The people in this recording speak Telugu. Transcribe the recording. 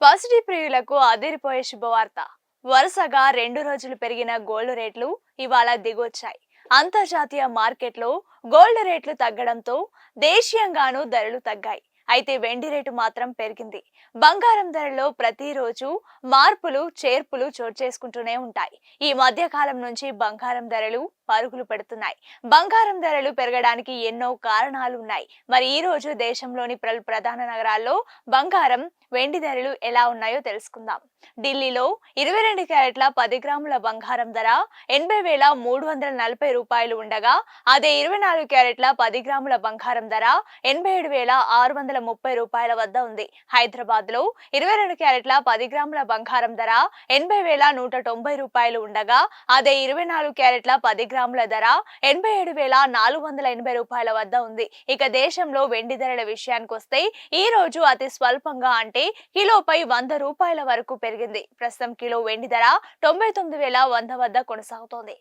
పసిడి ప్రియులకు అదిరిపోయే శుభవార్త. వరుసగా 2 రోజులు పెరిగిన గోల్డ్ రేట్లు ఇవాళ దిగొచ్చాయి. అంతర్జాతీయ మార్కెట్లో గోల్డ్ రేట్లు తగ్గడంతో దేశీయంగానూ ధరలు తగ్గాయి. అయితే వెండి రేటు మాత్రం పెరిగింది. బంగారం ధరలో ప్రతిరోజు మార్పులు చేర్పులు చోటు చేసుకుంటూనే ఉంటాయి. ఈ మధ్య కాలం నుంచి బంగారం ధరలు పరుగులు పెడుతున్నాయి. బంగారం ధరలు పెరగడానికి ఎన్నో కారణాలు ఉన్నాయి. మరి ఈ రోజు దేశంలోని ప్రధాన నగరాల్లో బంగారం, వెండి ధరలు ఎలా ఉన్నాయో తెలుసుకుందాం. ఢిల్లీలో 22 క్యారెట్ల 10 గ్రాముల బంగారం ధర 80,340 రూపాయలు ఉండగా, అదే 24 క్యారెట్ల 10 గ్రాముల బంగారం ధర 87,630 రూపాయల వద్ద ఉంది. హైదరాబాద్ లో 22 క్యారెట్ల 10 గ్రాముల బంగారం ధర 80,190 రూపాయలు ఉండగా, అదే 24 క్యారెట్ల 10 గ్రాముల ధర 87,480 రూపాయల వద్ద ఉంది. ఇక దేశంలో వెండి ధరల విషయానికి వస్తే ఈ రోజు అతి స్వల్పంగా అంటే కిలోపై 100 రూపాయల వరకు పెరిగింది. ప్రస్తుతం కిలో వెండి ధర 99,100 వద్ద కొనసాగుతోంది.